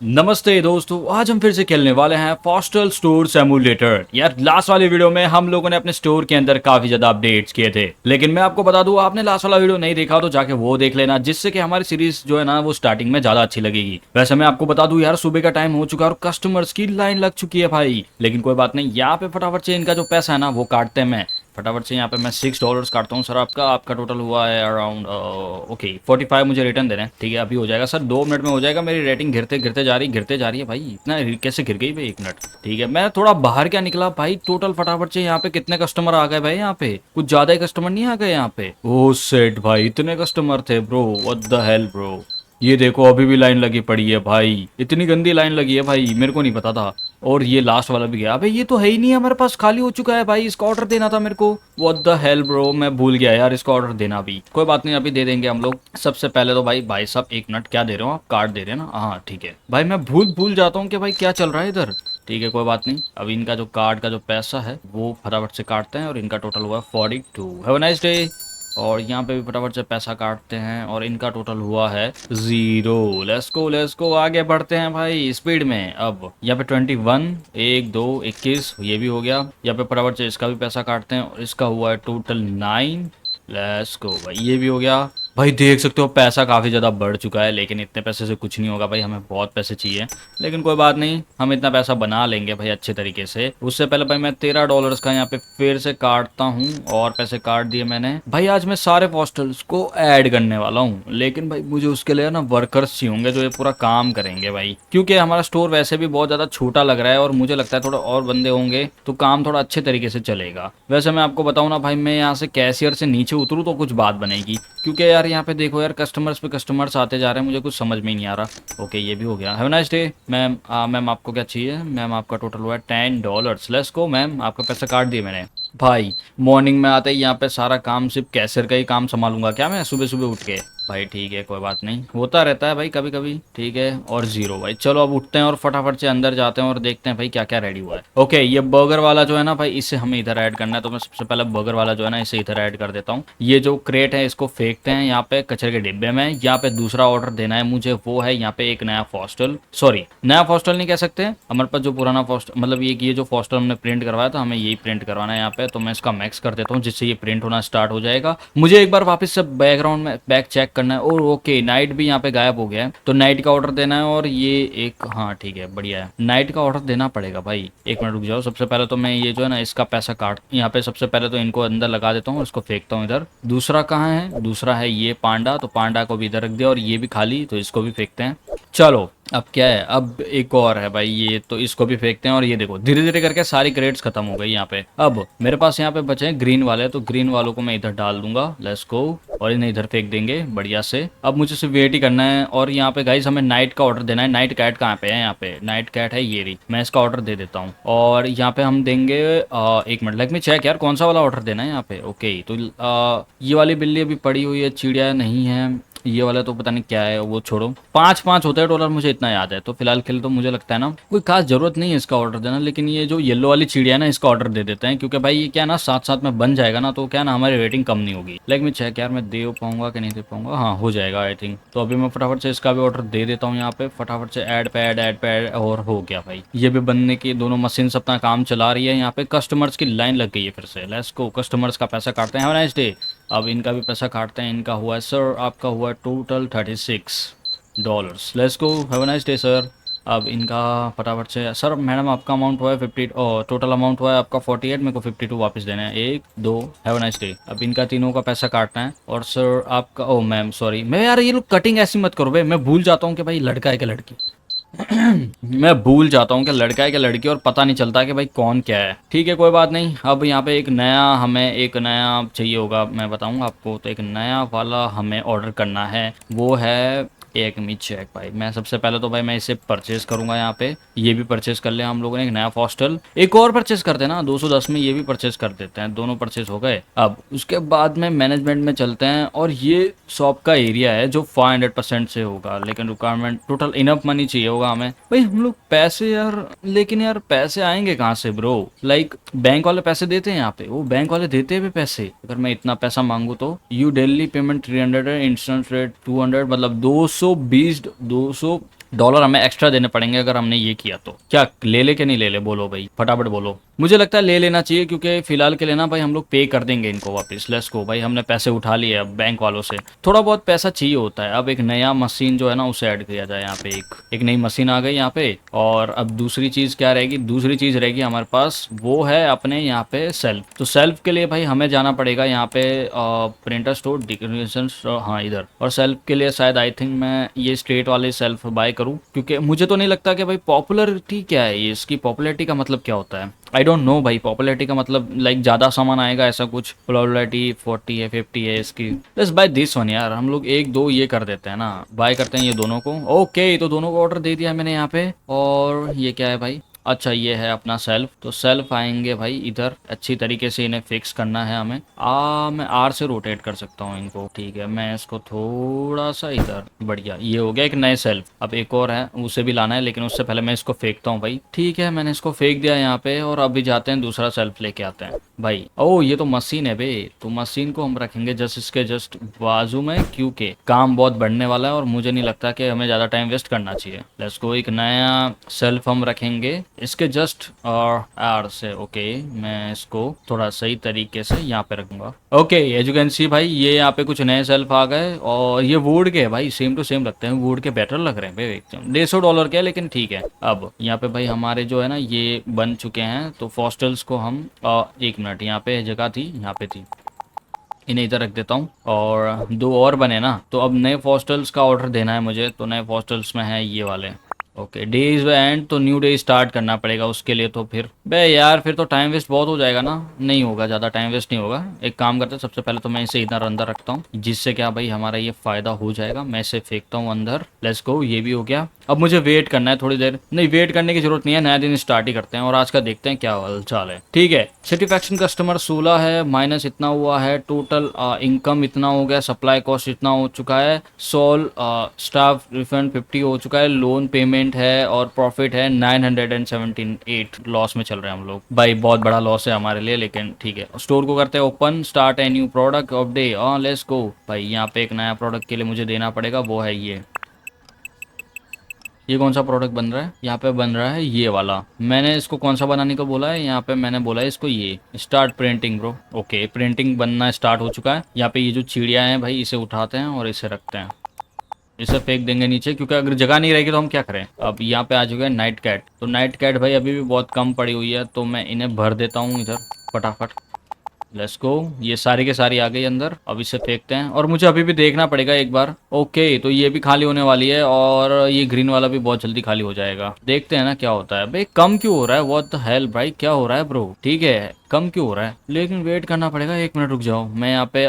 नमस्ते दोस्तों, आज हम फिर से खेलने वाले हैं पोस्टल स्टोर सिमुलेटर। यार लास्ट वाली वीडियो में हम लोगों ने अपने स्टोर के अंदर काफी ज्यादा अपडेट्स किए थे, लेकिन मैं आपको बता दूं, आपने लास्ट वाला वीडियो नहीं देखा तो जाके वो देख लेना, जिससे कि हमारी सीरीज जो है ना वो स्टार्टिंग में ज्यादा अच्छी लगेगी। वैसे मैं आपको बता दूं यार, सुबह का टाइम हो चुका है और कस्टमर्स की लाइन लग चुकी है भाई, लेकिन कोई बात नहीं, यहाँ पे फटाफट से इनका जो पैसा है ना वो काटते हैं। मैं फटाफट से यहाँ पे मैं $6 काटता हूँ। सर आपका टोटल हुआ है अराउंड ओके 45 मुझे रिटर्न देना है। ठीक है, अभी हो जाएगा सर, 2 मिनट में हो जाएगा। मेरी रेटिंग गिरते गिरते जा रही है भाई, इतना कैसे गिर गई भाई 1 मिनट। ठीक है, मैं थोड़ा बाहर क्या निकला भाई, टोटल फटाफट से यहाँ पे कितने कस्टमर आ गए भाई, यहाँ पे कुछ ज्यादा ही कस्टमर नहीं आ गए यहाँ पे। ओ सेट भाई, इतने कस्टमर थे bro, what the hell bro. ये देखो अभी भी लाइन लगी पड़ी है भाई, इतनी गंदी लाइन लगी है भाई, मेरे को नहीं पता था। और ये लास्ट वाला भी गया। अबे ये तो है ही नहीं, हमारे पास खाली हो चुका है भाई, इसका ऑर्डर देना था मेरे को। व्हाट द हेल ब्रो, मैं भूल गया यार इसका ऑर्डर देना भी। कोई बात नहीं, अभी दे देंगे हम लोग। सबसे पहले तो भाई साहब 1 मिनट, क्या दे रहे हो आप? कार्ड दे रहे हैं ना? हाँ ठीक है भाई, मैं भूल जाता हूँ कि भाई क्या चल रहा है इधर। ठीक है कोई बात नहीं, अभी इनका जो कार्ड का जो पैसा है वो फटाफट से काटते हैं और इनका टोटल हुआ 42। Have a nice day. और यहाँ पे भी फटाफट से पैसा काटते हैं और इनका टोटल हुआ है 0। लेट्स गो आगे बढ़ते हैं भाई स्पीड में। अब यहाँ पे 21, 1 2 21 ये भी हो गया। यहाँ पे फटाफट से इसका भी पैसा काटते हैं और इसका हुआ है टोटल 9। लेट्स गो भाई, ये भी हो गया। भाई देख सकते हो पैसा काफ़ी ज़्यादा बढ़ चुका है, लेकिन इतने पैसे से कुछ नहीं होगा भाई, हमें बहुत पैसे चाहिए। लेकिन कोई बात नहीं, हम इतना पैसा बना लेंगे भाई अच्छे तरीके से। उससे पहले भाई मैं $13 का यहाँ पे फिर से काटता हूँ और पैसे काट दिए मैंने। भाई आज मैं सारे पोस्टल्स को ऐड करने वाला हूँ, लेकिन भाई मुझे उसके लिए ना वर्कर्स चाहिए होंगे जो ये पूरा काम करेंगे भाई, क्योंकि हमारा स्टोर वैसे भी बहुत ज़्यादा छोटा लग रहा है और मुझे लगता है थोड़ा और बंदे होंगे तो काम थोड़ा अच्छे तरीके से चलेगा। वैसे मैं आपको बताऊँ ना भाई, मैं यहाँ से कैशियर से नीचे उतरूँ तो कुछ बात बनेगी, क्योंकि यार यहाँ पे देखो यार, कस्टमर्स पे कस्टमर्स आते जा रहे हैं, मुझे कुछ समझ में ही नहीं आ रहा। ओके ये भी हो गया। Have a nice day ma'am. Ma'am आपको क्या चाहिए? मैम आपका टोटल हुआ है $10। लेट्स गो मैम, आपका पैसा काट दिए मैंने। भाई मॉर्निंग में आते ही यहाँ पे सारा काम सिर्फ कैशियर का ही काम संभालूंगा क्या मैं, सुबह सुबह उठ के? भाई ठीक है कोई बात नहीं, होता रहता है भाई कभी कभी। ठीक है, और 0 भाई। चलो अब उठते हैं और फटाफट से अंदर जाते हैं और देखते हैं भाई क्या क्या रेडी हुआ है। ओके ये बर्गर वाला जो है ना भाई, इसे हमें इधर ऐड करना है, तो मैं सबसे पहले बर्गर वाला जो है ना इसे इधर ऐड कर देता हूँ। ये जो क्रेट है इसको फेंकते हैं यहाँ पे कचरे के डिब्बे में। यहाँ पे दूसरा ऑर्डर देना है मुझे, वो है यहाँ पे एक नया पोस्टल, सॉरी नया पोस्टल नहीं कह सकते, हमारे पास जो पुराना पोस्टल, मतलब ये जो पोस्टल हमने प्रिंट करवाया था हमें यही प्रिंट करवाना है यहाँ पे। तो मैं इसका मैक्स कर देता हूँ जिससे ये प्रिंट होना स्टार्ट हो जाएगा। मुझे एक बार वापस से बैकग्राउंड में बैक चेक करना है। और ओके नाइट भी यहाँ पे गायब हो गया है, तो नाइट का ऑर्डर देना है। और ये एक, हाँ ठीक है बढ़िया है, नाइट का ऑर्डर देना पड़ेगा भाई। 1 मिनट रुक जाओ, सबसे पहले तो मैं ये जो है ना इसका पैसा काट, यहाँ पे सबसे पहले तो इनको अंदर लगा देता हूँ, इसको फेंकता हूँ इधर। दूसरा कहाँ है? दूसरा है ये पांडा, तो पांडा को भी इधर रख दिया और ये भी खाली, तो इसको भी फेंकते हैं। चलो अब क्या है, अब एक और है भाई ये, तो इसको भी फेंकते हैं। और ये देखो धीरे धीरे करके सारी क्रेट्स खत्म हो गई यहाँ पे। अब मेरे पास यहाँ पे बचे हैं ग्रीन वाले, तो ग्रीन वालों को मैं इधर डाल दूंगा। लेट्स गो, और इन्हें इधर फेंक देंगे बढ़िया से। अब मुझे सिर्फ वेट ही करना है। और यहाँ पे गाइस हमें नाइट का ऑर्डर देना है। नाइट कैट कहाँ पे है? यहाँ पे नाइट कैट है, ये रही। मैं इसका ऑर्डर दे देता हूँ और यहाँ पे हम देंगे 1 मिनट, लेट मी चेक यार कौन सा वाला ऑर्डर देना है यहाँ पे। ओके तो ये वाली बिल्ली अभी पड़ी हुई है, चिड़िया नहीं है, ये वाला तो पता नहीं क्या है, वो छोड़ो। 5 होते हैं डॉलर, मुझे इतना याद है। तो फिलहाल के लिए तो मुझे लगता है ना कोई खास जरूरत नहीं है इसका ऑर्डर देना, लेकिन ये जो येलो वाली चिड़िया है ना इसका ऑर्डर दे देते हैं, क्योंकि भाई ये क्या ना साथ साथ में बन जाएगा ना, तो क्या ना हमारी रेटिंग कम नहीं होगी। लेकिन मैं चेक यार मैं दे पाऊंगा कि नहीं दे पाऊंगा, हाँ हो जाएगा आई थिंक। तो अभी मैं फटाफट से इसका भी ऑर्डर दे देता हूँ यहाँ पे, फटाफट से ऐड पे ऐड और हो गया भाई। ये भी बनने की दोनों मशीन अपना काम चला रही है। यहाँ पे कस्टमर्स की लाइन लग गई है फिर से। लेट्स गो, कस्टमर्स का पैसा काटते हैं। Have a nice day. अब इनका भी पैसा काटते हैं। इनका हुआ है सर, आपका हुआ है total $36। Let's go, have a nice day sir. अब इनका फटाफट से, सर मैडम आपका अमाउंट हुआ है 50, टोटल अमाउंट हुआ है आपका 48, मेरे को 52 वापस देना है। 1 2, हैव अ नाइस डे। अब इनका तीनों का पैसा काटना है। और सर आपका, ओ मैम सॉरी, मैं यार ये लोग कटिंग ऐसी मत करो भाई, मैं भूल जाता हूँ कि भाई लड़का है कि लड़की। मैं भूल जाता हूँ कि लड़का है कि लड़की, और पता नहीं चलता कि भाई कौन क्या है। ठीक है कोई बात नहीं। अब यहाँ पे हमें एक नया चाहिए होगा, मैं बताऊँगा आपको। तो एक नया वाला हमें ऑर्डर करना है, वो है एक मिनट चेक भाई। मैं सबसे पहले तो भाई मैं इसे परचेज करूंगा यहाँ पे। ये भी परचेज कर लिया हम लोगों ने, एक नया पोस्टल। एक और परचेज करते हैं ना 210 में, ये भी परचेज कर देते हैं। दोनों परचेज हो गए। अब उसके बाद में मैनेजमेंट में चलते हैं, और ये शॉप का एरिया है जो 500% से होगा, लेकिन रिक्वायरमेंट टोटल इनफ मनी चाहिए होगा हमें भाई। हम लोग पैसे यार, लेकिन यार पैसे आएंगे कहाँ से ब्रो? लाइक बैंक वाले पैसे देते हैं यहाँ पे, वो बैंक वाले देते हैं भी पैसे। अगर मैं इतना पैसा मांगू तो यू डेली पेमेंट 300 है, इंस्टेंट रेट 200, मतलब 220 डॉलर हमें एक्स्ट्रा देने पड़ेंगे अगर हमने ये किया तो। क्या ले ले के नहीं ले ले, बोलो भाई, फटाफट बोलो। मुझे लगता है ले लेना चाहिए, क्योंकि फिलहाल के लिए ना भाई हम लोग पे कर देंगे इनको वापस। लेट्स गो भाई, हमने पैसे उठा लिए अब बैंक वालों से। थोड़ा बहुत पैसा चाहिए होता है। अब एक नया मशीन जो है ना उसे ऐड किया जाए यहाँ पे। एक नई मशीन आ गई यहाँ पे। और अब दूसरी चीज़ क्या रहेगी, दूसरी चीज़ रहेगी हमारे पास, वो है अपने यहाँ पे सेल्फ। तो सेल्फ के लिए भाई हमें जाना पड़ेगा यहाँ पे प्रिंटर स्टोर, डिक्रिएशन, हाँ इधर। और सेल्फ के लिए शायद आई थिंक मैं ये स्ट्रेट वाले सेल्फ बाय करूँ, क्योंकि मुझे तो नहीं लगता कि भाई पॉपुलरिटी क्या है, ये इसकी पॉपुलरिटी का मतलब क्या होता है। आई डोंट नो भाई, पॉपुलरिटी का मतलब लाइक ज़्यादा सामान आएगा ऐसा कुछ। पॉपुलरिटी 40 है, 50 है इसकी। लेट्स बाय दिस वन यार। हम लोग एक दो ये कर देते हैं ना, बाय करते हैं ये दोनों को। ओके, तो दोनों को ऑर्डर दे दिया मैंने यहाँ पे। और ये क्या है भाई, अच्छा ये है अपना सेल्फ। तो सेल्फ आएंगे भाई इधर, अच्छी तरीके से इन्हें फिक्स करना है हमें। मैं आर से रोटेट कर सकता हूँ इनको, ठीक है। मैं इसको थोड़ा सा इधर, बढ़िया, ये हो गया एक नए सेल्फ। अब एक और है, उसे भी लाना है, लेकिन उससे पहले मैं इसको फेंकता हूँ भाई। ठीक है, मैंने इसको फेंक दिया यहाँ पे। और अभी जाते हैं दूसरा सेल्फ लेके आते हैं भाई। ओह ये तो मशीन है बे। तो मशीन को हम रखेंगे जस्ट इसके जस्ट बाजू में, क्योंकि काम बहुत बढ़ने वाला है और मुझे नहीं लगता कि हमें ज़्यादा टाइम वेस्ट करना चाहिए। लेट्स गो, एक नया सेल्फ हम रखेंगे इसके जस्ट और आर से। ओके, मैं इसको थोड़ा सही तरीके से यहाँ पे रखूंगा। Okay, as you can see भाई, ये यहाँ पे कुछ नए सेल्फ आ गए। और ये वुड के भाई सेम टू सेम लगते हैं, वुड के बेटर लग रहे हैं भाई एकदम। $150 के, लेकिन ठीक है। अब यहाँ पे भाई हमारे जो है ना ये बन चुके हैं। तो फॉस्टल्स को हम एक मिनट, यहाँ पे जगह थी, यहाँ पे थी, इन्हें इधर रख देता हूँ। और दो और बने ना, तो अब नए फॉस्टल्स का ऑर्डर देना है मुझे। तो नए फॉस्टल्स में है ये वाले। ओके, डे इज एंड, तो न्यू डे स्टार्ट करना पड़ेगा उसके लिए। तो फिर बे यार, फिर तो टाइम वेस्ट बहुत हो जाएगा ना। नहीं होगा, ज़्यादा टाइम वेस्ट नहीं होगा। एक काम करते हैं, सबसे पहले तो मैं इसे इधर अंदर रखता हूँ, जिससे क्या भाई हमारा ये फ़ायदा हो जाएगा। मैं इसे फेंकता हूँ अंदर। लेट्स गो, ये भी हो गया। अब मुझे वेट करना है थोड़ी देर। नहीं, वेट करने की जरूरत नहीं है, नया दिन स्टार्ट ही करते हैं और आज का देखते हैं क्या हाल चाल है। ठीक है, सेटिस्फैक्शन कस्टमर 16 है, माइनस इतना हुआ है, टोटल इनकम इतना हो गया, सप्लाई कॉस्ट इतना हो चुका है, सोल स्टाफ रिफंड 50 हो चुका है, लोन पेमेंट है और प्रॉफिट है 978। लॉस में चल रहे हैं हम लोग भाई, बहुत बड़ा लॉस है हमारे लिए, लेकिन ठीक है। स्टोर को करते हैं open, start a new product of day. Let's go भाई, यहाँ पे एक नया प्रोडक्ट के लिए मुझे देना पड़ेगा, वो है ये कौन सा प्रोडक्ट बन रहा है यहाँ पे? बन रहा है ये वाला। मैंने इसको कौन सा बनाने को बोला है यहाँ पे? मैंने बोला है इसको ये start printing bro. Okay, printing बनना स्टार्ट हो चुका है। यहाँ पे ये जो चिड़िया हैं भाई, इसे उठाते हैं और इसे रखते हैं, इसे फेंक देंगे नीचे, क्योंकि अगर जगह नहीं रहेगी तो हम क्या करें। अब यहाँ पे आ चुके हैं नाइट कैट। तो नाइट कैट भाई अभी भी बहुत कम पड़ी हुई है, तो मैं इन्हें भर देता हूँ इधर फटाफट। लेट्स गो, ये सारी के सारी आ गई अंदर। अब इसे फेंकते हैं और मुझे अभी भी देखना पड़ेगा एक बार। ओके, तो ये भी खाली होने वाली है और ये ग्रीन वाला भी बहुत जल्दी खाली हो जाएगा। देखते हैं ना क्या होता है। भाई कम क्यों हो रहा है? व्हाट द हेल भाई, क्या हो रहा है ब्रो? ठीक है, कम क्यों हो रहा है, लेकिन वेट करना पड़ेगा। एक मिनट रुक जाओ, मैं यहाँ पे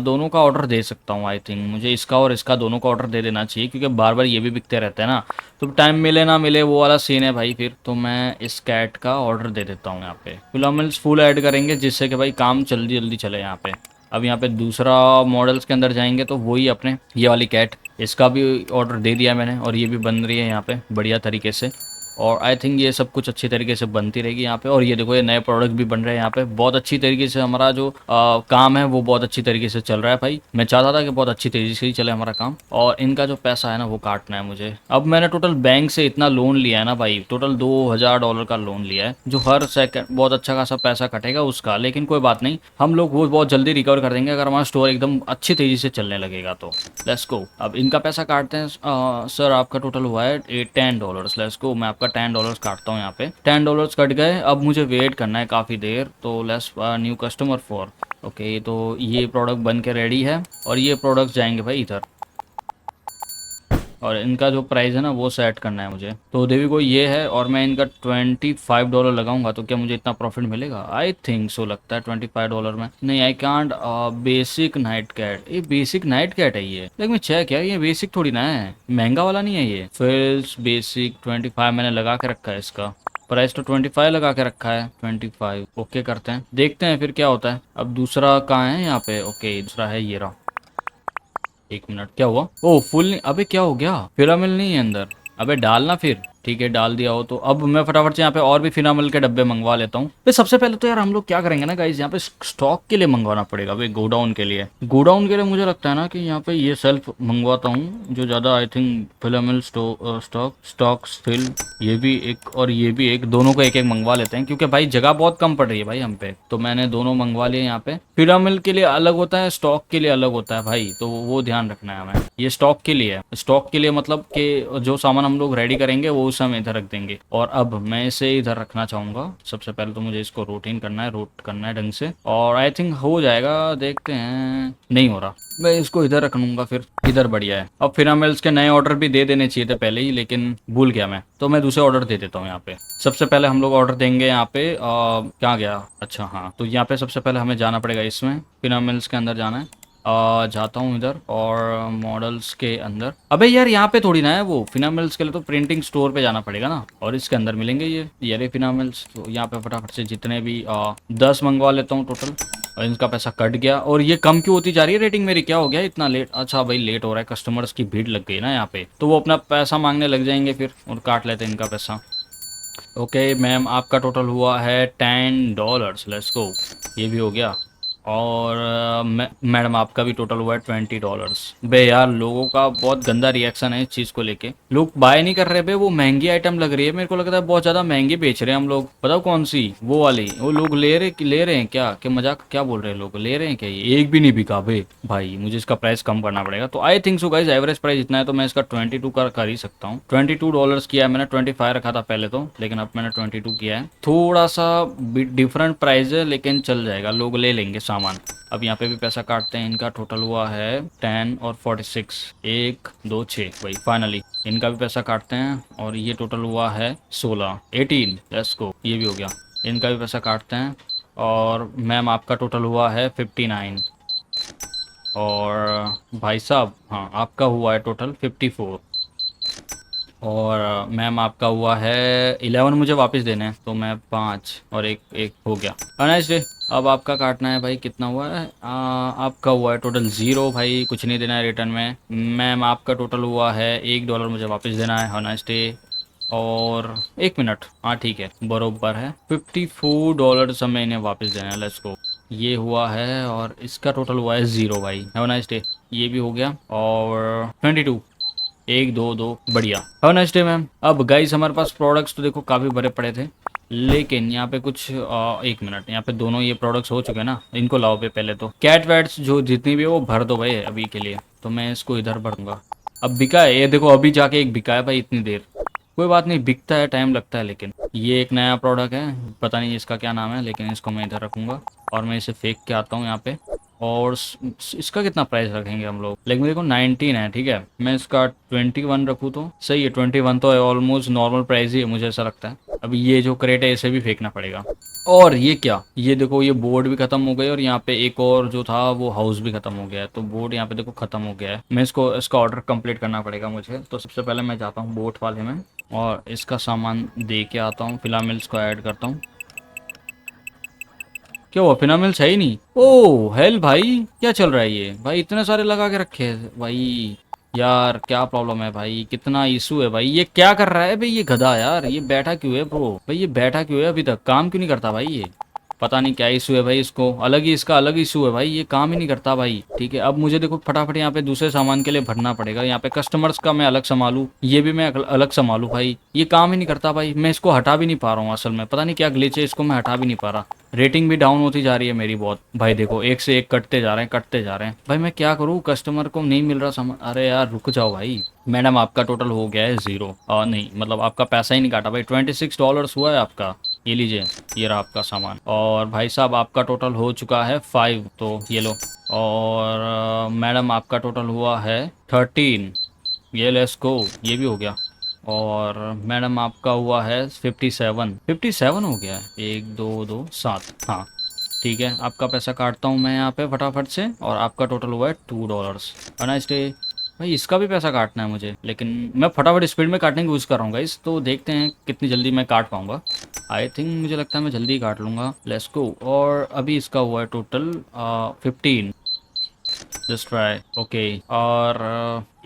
दोनों का ऑर्डर दे सकता हूँ। आई थिंक मुझे इसका और इसका दोनों का ऑर्डर दे देना चाहिए, क्योंकि बार बार ये भी बिकते रहते हैं ना, तो टाइम मिले ना मिले वो वाला सीन है भाई। फिर तो मैं इस कैट का ऑर्डर दे देता हूँ यहाँ पे। फिलामेंट्स फुल ऐड करेंगे, जिससे कि भाई काम जल्दी जल्दी चले यहाँ पे। अब यहाँ पे दूसरा मॉडल्स के अंदर जाएंगे तो वही अपने ये वाली कैट, इसका भी ऑर्डर दे दिया मैंने और ये भी बन रही है यहाँ पे बढ़िया तरीके से। और आई थिंक ये सब कुछ अच्छी तरीके से बनती रहेगी यहाँ पे। और ये देखो, ये नए प्रोडक्ट भी बन रहे हैं यहाँ पे। बहुत अच्छी तरीके से हमारा जो काम है वो बहुत अच्छी तरीके से चल रहा है भाई। मैं चाहता था कि बहुत अच्छी तेजी से ही चले हमारा काम। और इनका जो पैसा है ना वो काटना है मुझे। अब मैंने टोटल बैंक से इतना लोन लिया है ना भाई, टोटल $2000 का लोन लिया है, जो हर सेकंड बहुत अच्छा खासा पैसा कटेगा उसका। लेकिन कोई बात नहीं, हम लोग वो बहुत जल्दी रिकवर कर देंगे अगर हमारा स्टोर एकदम अच्छी तेजी से चलने लगेगा तो। लेट्स गो, अब इनका पैसा काटते हैं। सर आपका टोटल हुआ है $10। लेट्स गो, मैं आपका $10 काटता हूँ यहाँ पे। $10 कट गए। अब मुझे वेट करना है काफ़ी देर, तो let's new customer for. Okay, तो ये प्रोडक्ट बन के रेडी है और ये प्रोडक्ट जाएंगे भाई इधर। और इनका जो प्राइस है ना वो सेट करना है मुझे। तो देवी को ये है और मैं इनका $25 लगाऊंगा, तो क्या मुझे इतना प्रॉफिट मिलेगा? आई थिंक सो, लगता है $25 में। नहीं, I can't. Basic knight cat, ये बेसिक नाइट कैट है ये, लेकिन मैं चेक क्या, ये बेसिक थोड़ी ना है, महंगा वाला नहीं है ये। फिल्स बेसिक 25 मैंने लगा के रखा है, इसका प्राइस तो 25 लगा के रखा है। 25 ओके करते हैं, देखते हैं फिर क्या होता है। अब दूसरा कहाँ है यहाँ पे? ओके, दूसरा है ये रहा। एक मिनट, क्या हुआ? ओ फुल नहीं, अबे क्या हो गया? फिलामेल नहीं है अंदर, अबे डालना फिर। ठीक है डाल दिया हो तो अब मैं फटाफट से यहाँ पे और भी फिनामिल के डब्बे मंगवा लेता हूँ। तो सबसे पहले तो यार हम लोग क्या करेंगे ना गाइस, यहाँ पे स्टॉक के लिए मंगवाना पड़ेगा भाई, गोडाउन के लिए। गोडाउन के लिए मुझे लगता है ना कि यहाँ पे ये सेल्फ मंगवाता हूँ जो ज्यादा आई थिंक फिलामिल स्टॉक फिल, ये भी एक और ये भी एक, दोनों को एक एक मंगवा लेते हैं क्योंकि भाई जगह बहुत कम पड़ रही है भाई हम पे। तो मैंने दोनों मंगवा लिए यहाँ पे। फिलामिल के लिए अलग होता है, स्टॉक के लिए अलग होता है भाई, तो वो ध्यान रखना है हमें। ये स्टॉक के लिए है, स्टॉक के लिए मतलब कि जो सामान हम लोग रेडी करेंगे वो उस समय इधर रख देंगे। और अब मैं इसे इधर रखना चाहूंगा। सबसे पहले तो मुझे इसको रूटीन करना है, रूट करना है ढंग से, और आई थिंक हो जाएगा, देखते हैं। नहीं हो रहा, मैं इसको इधर रख लूंगा फिर, इधर बढ़िया है। अब फिनामिल्स के नए ऑर्डर भी दे देने चाहिए थे पहले ही, लेकिन भूल गया मैं, तो मैं दूसरे ऑर्डर दे देता हूँ यहाँ पे। सबसे पहले हम लोग ऑर्डर देंगे यहाँ पे क्या गया, अच्छा हाँ, तो यहाँ पे सबसे पहले हमें जाना पड़ेगा, इसमें फिनामिल्स के अंदर जाना है। जाता हूँ इधर और मॉडल्स के अंदर। अबे यार यहाँ पे थोड़ी ना है वो, फिनामिल्स के लिए तो प्रिंटिंग स्टोर पे जाना पड़ेगा ना, और इसके अंदर मिलेंगे ये रहे फिनामिल्स। तो यहाँ पे फटाफट से जितने भी 10 मंगवा लेता हूँ टोटल। और इनका पैसा कट गया, और ये कम क्यों होती जा रही है रेटिंग मेरी, क्या हो गया इतना लेट? अच्छा भाई लेट हो रहा है, कस्टमर्स की भीड़ लग गई ना यहाँ पे, तो वो अपना पैसा मांगने लग जाएंगे फिर, और काट लेते हैं इनका पैसा। ओके मैम, आपका टोटल हुआ है $10, लेट्स गो, ये भी हो गया। और मैडम आपका भी टोटल हुआ है $20। बे यार लोगों का बहुत गंदा रिएक्शन है इस चीज़ को लेके, लोग बाय नहीं कर रहे बे, वो महंगी आइटम लग रही है, मेरे को लगता है बहुत ज़्यादा महंगी बेच रहे हैं हम लोग। बताओ कौन सी, वो वाली, वो लोग ले रहे हैं क्या, मजाक क्या बोल रहे हैं लोग, ले रहे हैं क्या? ये एक भी नहीं बिका बे भाई, मुझे इसका प्राइस कम करना पड़ेगा। तो I think so guys average price इतना है, तो मैं इसका 22 कर ही सकता हूँ। $22 किया है मैंने, 25 रखा था पहले तो, लेकिन अब मैंने 22 किया है। थोड़ा सा डिफरेंट प्राइस है लेकिन चल जाएगा, लोग ले लेंगे सामान। अब यहाँ पे भी पैसा काटते हैं, इनका टोटल हुआ है 10 और 46, 1 2 6 भाई फाइनली इनका भी पैसा काटते हैं। और ये टोटल हुआ है 16, 18, लेट्स गो, ये भी हो गया, इनका भी पैसा काटते हैं। और मैम आपका टोटल हुआ है 59, और भाई साहब हाँ आपका हुआ है टोटल 54, और मैम आपका हुआ है 11, मुझे वापस देने हैं, तो मैं 5 और एक एक हो गया। Nice day. अब आपका काटना है भाई, कितना हुआ है? आपका हुआ है टोटल 0 भाई, कुछ नहीं देना है रिटर्न में। मैम आपका टोटल हुआ है $1, मुझे वापस देना है। Nice day. और 1 मिनट, हाँ ठीक है बरोबर है, $54 हमें इन्हें वापस देना है, लेट्स गो। ये हुआ है, और इसका टोटल हुआ है 0 भाई। Have nice day. ये भी हो गया, और 22, 1 2 2 बढ़िया। Have nice day ma'am. अब गाइस हमारे पास प्रोडक्ट्स तो देखो काफ़ी भरे पड़े थे, लेकिन यहाँ पे कुछ 1 मिनट, यहाँ पे दोनों ये प्रोडक्ट्स हो चुके हैं ना, इनको लाओ पे पहले तो। कैट वैट्स जो जितनी भी है वो भर दो भाई अभी के लिए, तो मैं इसको इधर भरूंगा। अब बिका है ये देखो, अभी जाके एक बिका है भाई, इतनी देर। कोई बात नहीं, बिकता है, टाइम लगता है, लेकिन ये एक नया प्रोडक्ट है, पता नहीं इसका क्या नाम है, लेकिन इसको मैं इधर रखूंगा। और मैं इसे फेंक के आता हूँ यहाँ पे। और इसका कितना प्राइस रखेंगे हम लोग, लेकिन देखो 19 है, ठीक है मैं इसका 21 रखूँ तो सही है। 21 तो ऑलमोस्ट नॉर्मल प्राइस ही है मुझे ऐसा लगता है। अभी ये जो क्रेट है इसे भी फेंकना पड़ेगा। और ये क्या, ये देखो ये बोर्ड भी खत्म हो गई, और यहाँ पे एक और जो था वो हाउस भी खत्म हो गया है, तो बोर्ड यहाँ पे देखो खत्म हो गया है। मैं इसका ऑर्डर कंप्लीट करना पड़ेगा मुझे। तो सबसे पहले मैं जाता हूँ बोट वाले में, और इसका सामान दे के आता हूँ, फिलामिल्स को ऐड करता हूँ। क्या हुआ, फिनामिल्स है ही नहीं? ओ हेल भाई, क्या चल रहा है ये भाई, इतने सारे लगा के रखे हैं भाई। यार क्या प्रॉब्लम है भाई, कितना इशू है भाई, ये क्या कर रहा है भाई ये गधा, यार ये बैठा क्यों है ब्रो भाई, ये बैठा क्यों है, अभी तक काम क्यों नहीं करता भाई ये? पता नहीं क्या इशू है भाई, इसको अलग ही, इसका अलग इशू है भाई, ये काम ही नहीं करता भाई। ठीक है अब मुझे देखो फटाफट यहाँ पे दूसरे सामान के लिए भरना पड़ेगा। यहाँ पे कस्टमर्स का मैं अलग संभालू, ये भी मैं अलग संभालू भाई, ये काम ही नहीं करता भाई। मैं इसको हटा भी नहीं पा रहा हूँ, असल में पता नहीं क्या ग्लिच है, इसको मैं हटा भी नहीं पा रहा। रेटिंग भी डाउन होती जा रही है मेरी बहुत भाई, देखो एक से एक कटते जा रहे हैं, कटते जा रहे हैं भाई। मैं क्या करूँ, कस्टमर को नहीं मिल रहा सामान। अरे यार रुक जाओ भाई। मैडम आपका टोटल हो गया है 0, नहीं मतलब आपका पैसा ही नहीं काटा भाई, $26 हुआ है आपका, ये लीजिए, ये रहा आपका सामान। और भाई साहब आपका टोटल हो चुका है 5, तो ये लो। और मैडम आपका टोटल हुआ है 13, ये लेट्स गो, ये भी हो गया। और मैडम आपका हुआ है 57 हो गया है, 1 2 2 7, हाँ ठीक है। आपका पैसा काटता हूँ मैं यहाँ पे फटाफट से, और आपका टोटल हुआ है $2। Nice day. भाई इसका भी पैसा काटना है मुझे, लेकिन मैं फटाफट स्पीड में काटने की कोशिश कर रहा हूँ गाइस, तो देखते हैं कितनी जल्दी मैं काट पाऊंगा। आई थिंक मुझे लगता है मैं जल्दी काट लूँगा, लेट्स गो। और अभी इसका हुआ है टोटल 15, जस्ट ट्राई। ओके, और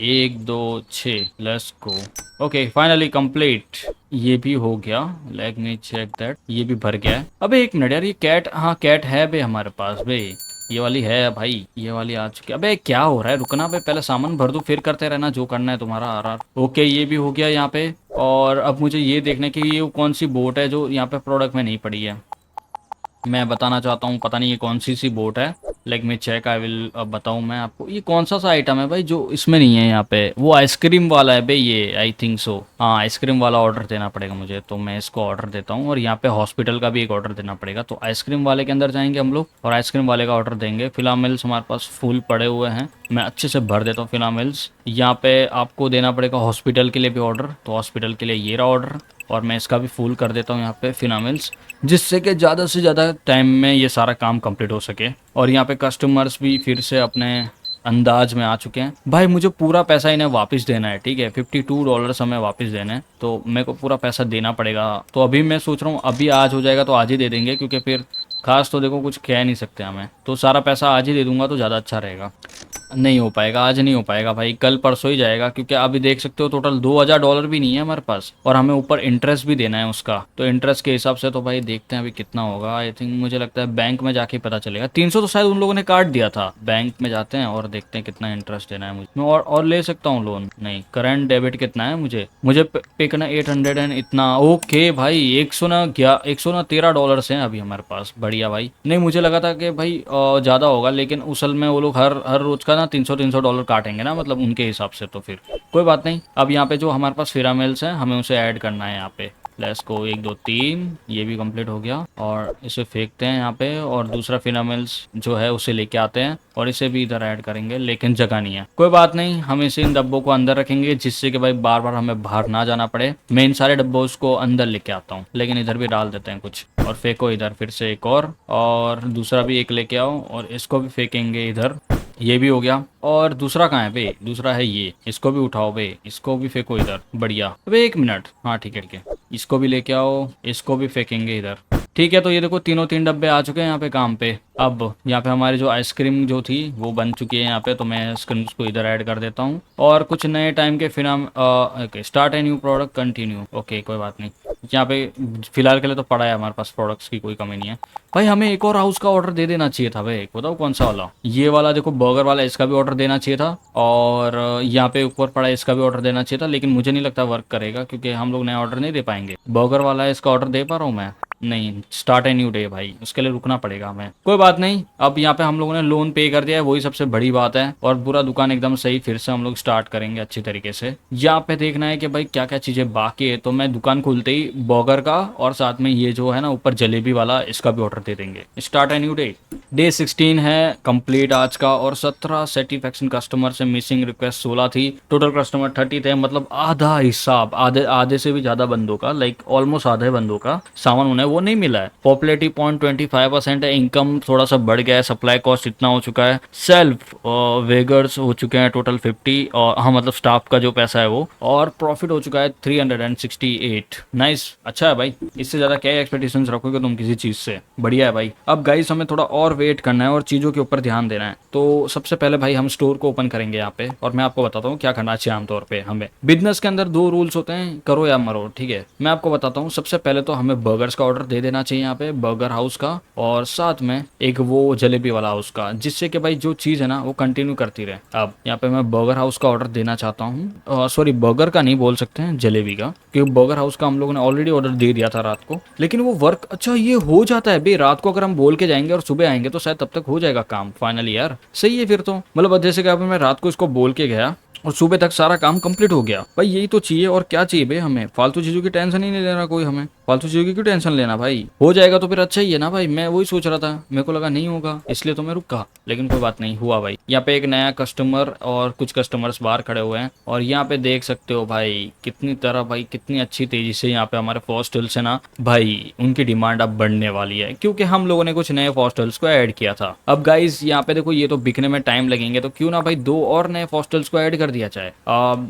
1 2 6 let's go. Okay, finally complete. ये भी हो गया। Let me check that. ये भी भर गया है। अबे एक मिनट यार, ये कैट, हाँ कैट है बे हमारे पास बे। ये वाली है भाई, ये वाली आ चुकी है। अबे क्या हो रहा है, रुकना बे, पहले सामान भर दो फिर करते रहना जो करना है तुम्हारा। आर ओके, ये भी हो गया यहाँ पे। और अब मुझे ये देखने की ये कौन सी बोट है जो यहाँ पे प्रोडक्ट में नहीं पड़ी है। मैं बताना चाहता हूँ, पता नहीं ये कौन सी बोट है। Let me check, I will बताऊँ मैं आपको। ये कौन सा आइटम है भाई जो इसमें नहीं है यहाँ पे। वो आइसक्रीम वाला है भाई ये, आई थिंक सो। हाँ, आइसक्रीम वाला ऑर्डर देना पड़ेगा मुझे, तो मैं इसको ऑर्डर देता हूँ। और यहाँ पे हॉस्पिटल का भी एक ऑर्डर देना पड़ेगा, तो आइसक्रीम वाले के अंदर जाएंगे हम लोग और आइसक्रीम वाले का ऑर्डर देंगे। फिलामेल्स हमारे पास फुल पड़े हुए हैं, मैं अच्छे से भर देता हूँ फिलामेल्स। यहाँ पे आपको देना पड़ेगा हॉस्पिटल के लिए भी ऑर्डर, तो हॉस्पिटल के लिए ये रहा ऑर्डर। और मैं इसका भी फुल कर देता हूँ यहाँ पे फिनामिल्स, जिससे कि ज़्यादा से ज़्यादा टाइम में ये सारा काम कंप्लीट हो सके। और यहाँ पे कस्टमर्स भी फिर से अपने अंदाज में आ चुके हैं। भाई मुझे पूरा पैसा इन्हें वापस देना है, ठीक है, $52 हमें वापस देने हैं, तो मेरे को पूरा पैसा देना पड़ेगा। तो अभी मैं सोच रहा हूँ अभी आज हो जाएगा तो आज ही दे देंगे, क्योंकि फिर खास तो देखो कुछ कह नहीं सकते हमें, तो सारा पैसा आज ही दे दूंगा तो ज़्यादा अच्छा रहेगा। नहीं हो पाएगा, आज नहीं हो पाएगा भाई, कल परसों ही जाएगा, क्योंकि अभी देख सकते हो टोटल $2000 भी नहीं है हमारे पास, और हमें ऊपर इंटरेस्ट भी देना है उसका। तो इंटरेस्ट के हिसाब से तो भाई देखते हैं अभी कितना होगा। आई थिंक मुझे लगता है बैंक में जाके पता चलेगा। 300 तो शायद उन लोगों ने काट दिया था। बैंक में जाते हैं और देखते हैं कितना इंटरेस्ट देना है मुझे। मैं और ले सकता हूँ लोन? नहीं। करंट डेबिट कितना है मुझे मुझे पे करना 800 एंड इतना। ओके भाई, 113 डॉलर हैं अभी हमारे पास। बढ़िया भाई। नहीं मुझे लगा था कि भाई ज़्यादा होगा, लेकिन असल में वो लोग हर हर रोज का ना 300 डॉलर काटेंगे ना, मतलब उनके हिसाब से, तो फिर कोई बात नहीं। अब यहाँ पे जो हमारे पास फिरामेल्स हैं हमें उसे ऐड करना है यहाँ पे। लेट्स को 1 2 3, ये भी कंप्लीट हो गया। और इसे फेंकते हैं यहाँ पे, और दूसरा फिनामेल्स जो है उसे लेके आते हैं और इसे भी इधर ऐड करेंगे, लेकिन जगह नहीं है। कोई बात नहीं, हम इसे इन डब्बों को अंदर रखेंगे, जिससे कि भाई बार बार हमें बाहर ना जाना पड़े। मैं इन सारे डब्बों को अंदर लेके आता हूँ, लेकिन इधर भी डाल देते हैं कुछ। और फेंको इधर फिर से एक और दूसरा भी एक लेके आओ, और इसको भी फेंकेंगे इधर। ये भी हो गया। और दूसरा कहाँ है बे? दूसरा है ये, इसको भी उठाओ बे, इसको भी फेंको इधर। बढ़िया। अबे 1 मिनट, हाँ ठीक है ठीक है, इसको भी लेके आओ, इसको भी फेंकेंगे इधर। ठीक है, तो ये देखो तीनों 3 डब्बे आ चुके हैं यहाँ पे काम पे। अब यहाँ पे हमारी जो आइसक्रीम जो थी वो बन चुकी है यहाँ पे, तो मैं आइसक्रीम को इधर ऐड कर देता हूँ। और कुछ नए टाइम के फिर हम start a new product continue. Okay कोई बात नहीं, यहाँ पे फिलहाल के लिए तो पड़ा है हमारे पास, प्रोडक्ट्स की कोई कमी नहीं है। भाई हमें एक और हाउस का ऑर्डर दे देना चाहिए था भाई, बताओ कौन सा वाला? ये वाला देखो, बर्गर वाला, इसका भी ऑर्डर देना चाहिए था। और यहाँ पे ऊपर पड़ा है, इसका भी ऑर्डर देना चाहिए था, लेकिन मुझे नहीं लगता वर्क करेगा, क्योंकि हम लोग नया ऑर्डर नहीं दे पाएंगे। बर्गर वाला है, इसका ऑर्डर दे पा रहा हूँ मैं? नहीं। स्टार्ट ए न्यू डे भाई, उसके लिए रुकना पड़ेगा हमें। कोई बात नहीं, अब यहाँ पे हम लोगों ने लोन पे कर दिया है, वही सबसे बड़ी बात है। और पूरा दुकान एकदम सही फिर से हम लोग स्टार्ट करेंगे अच्छी तरीके से। यहाँ पे देखना है कि भाई क्या क्या चीजें बाकी है, तो मैं दुकान खुलते ही बर्गर का और साथ में ये जो है ना ऊपर जलेबी वाला, इसका भी ऑर्डर दे देंगे। Start a new day. Day 16 है कंप्लीट आज का, और 17 सेटिस्फेक्शन कस्टमर से मिसिंग रिक्वेस्ट 16 थी। टोटल कस्टमर 30 थे, मतलब आधा हिसाब, आधे आधे से भी ज्यादा बंदों का, लाइक ऑलमोस्ट आधे बंदों का सामान उन्हें वो नहीं मिला है। पॉपुलरिटी 0.25% है। इनकम थोड़ा सा बढ़ गया है, सप्लाई कॉस्ट इतना हो चुका है। सेल्फ वेगर्स हो चुके हैं टोटल 50, और हाँ मतलब स्टाफ का जो पैसा है वो। और प्रॉफिट हो चुका है 368। नाइस, अच्छा है भाई, इससे ज्यादा क्या एक्सपेक्टेशंस रखोगे तुम किसी चीज से? बढ़िया है भाई। अब गाइस हमें थोड़ा और वेट करना है और चीजों के ऊपर ध्यान देना है। तो सबसे पहले भाई हम स्टोर को ओपन करेंगे यहाँ पे, और मैं आपको बताता हूँ क्या करना चाहिए। आमतौर पे हमें बिजनेस के अंदर 2 रूल्स होते हैं, करो या मरो, ठीक है। मैं आपको बताता हूँ। सबसे पहले तो हमें बर्गर्स का ऑर्डर दे देना चाहिए यहाँ पे, बर्गर हाउस का, और साथ में एक वो जलेबी वाला हाउस का, जिससे कि भाई जो चीज है ना वो कंटिन्यू करती रहे। अब यहाँ पे मैं बर्गर हाउस का ऑर्डर देना चाहता हूँ, सॉरी बर्गर का नहीं बोल सकते हैं, जलेबी का, क्योंकि बर्गर हाउस का हम लोगों ने ऑलरेडी ऑर्डर दे दिया था रात को, लेकिन वो वर्क, अच्छा ये हो जाता है भाई रात को, अगर हम बोल के जाएंगे और सुबह आएंगे तो शायद तब तक हो जाएगा काम फाइनली। यार सही है फिर तो, मतलब जैसे कि मैं रात को इसको बोल के गया और सुबह तक सारा काम कंप्लीट हो गया। भाई यही तो चाहिए, और क्या चाहिए भाई हमें? फालतू चीजों की टेंशन ही नहीं लेना कोई, हमें फालतू चीजों की क्यों टेंशन लेना भाई? हो जाएगा तो फिर अच्छा ही है ना भाई। मैं वही सोच रहा था, मेरे को लगा नहीं होगा, इसलिए तो मैं रुका, लेकिन कोई बात नहीं, हुआ भाई। यहाँ पे एक नया कस्टमर और कुछ कस्टमर्स बाहर खड़े हुए हैं, और यहाँ पे देख सकते हो भाई कितनी तरह, भाई कितनी अच्छी तेजी से यहाँ पे हमारे फॉस्टल्स है ना भाई, उनकी डिमांड अब बढ़ने वाली है, क्योंकि हम लोगों ने कुछ नए फॉस्टल्स को ऐड किया था। अब गाइस यहाँ पे देखो, ये तो बिकने में टाइम लगेंगे, तो क्यों ना भाई 2 और नए फॉस्टल्स को ऐड कर दिया जाए।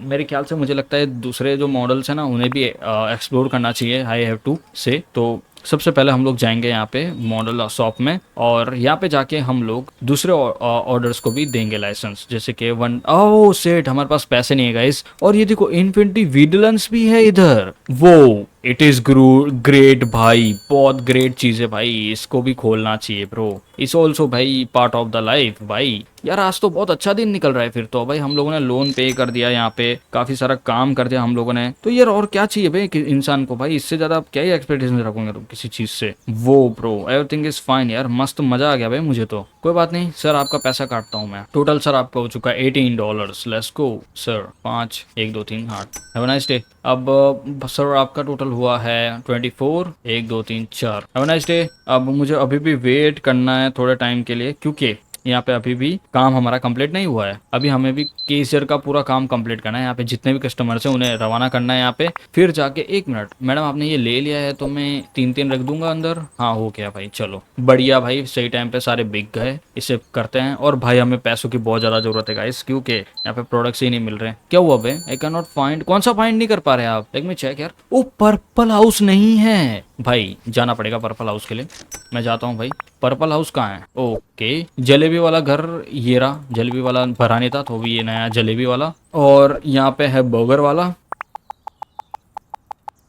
मेरे ख्याल से मुझे लगता है दूसरे जो मॉडल्स हैं ना उन्हें भी एक्सप्लोर करना चाहिए, आई हैव टू से। तो सबसे पहले हम लोग जाएंगे यहाँ पे मॉडल शॉप में, और यहाँ पे जाके हम लोग दूसरे ऑर्डर्स को भी देंगे लाइसेंस, जैसे कि वन। ओह सेठ, हमारे पास पैसे नहीं है गाइस। और ये देखो इन्फिनिटी विजिलेंस भी है इधर। वो इट इज ग्रेट भाई, बहुत ग्रेट चीज है भाई, इसको भी खोलना चाहिए ब्रो। इस ऑल्सो भाई पार्ट ऑफ द लाइफ भाई। यार आज तो बहुत अच्छा दिन निकल रहा है फिर तो भाई। हम लोगों ने लोन पे कर दिया, यहाँ पे काफी सारा काम कर दिया हम लोगों ने, तो यार और क्या चाहिए भाई इंसान को भाई, इससे ज्यादा आप क्या ही एक्सपेक्टेशन रखोगे तुम किसी चीज से। वो ब्रो एवरीथिंग इज फाइन यार, मस्त मजा आ गया भाई मुझे तो। कोई बात नहीं सर, आपका पैसा काटता हूँ मैं। टोटल सर आपका हो चुका है $18। Let's go sir. 5 1 2 3 8। Have a nice day. अब सर आपका टोटल हुआ है 24 1 2 3 4। Have a nice day. अब मुझे अभी भी वेट करना है थोड़े टाइम के लिए, क्योंकि यहाँ पे अभी भी काम हमारा कंप्लीट नहीं हुआ है। अभी हमें भी केशियर का पूरा काम कंप्लीट करना है। यहाँ पे जितने भी कस्टमर्स हैं उन्हें रवाना करना है यहाँ पे, फिर जाके। 1 मिनट मैडम, आपने ये ले लिया है तो मैं 3 रख दूंगा अंदर। हाँ हो गया भाई, चलो बढ़िया भाई, सही टाइम पे सारे बिक गए। इसे करते हैं। और भाई हमें पैसों की बहुत ज्यादा जरूरत है गाइस, क्योंकि यहाँ पे प्रोडक्ट्स ही नहीं मिल रहे। क्या हुआ भाई? I can not find. कौन सा फाइंड नहीं कर पा रहे आप? लेट मी चेक यार। ओ पर्पल हाउस नहीं है भाई, जाना पड़ेगा पर्पल हाउस के लिए। मैं जाता हूँ भाई। पर्पल हाउस कहाँ है? ओके, जलेबी वाला घर ये रहा। जलेबी वाला भरा नहीं था तो भी ये नया जलेबी वाला। और यहाँ पे है बर्गर वाला,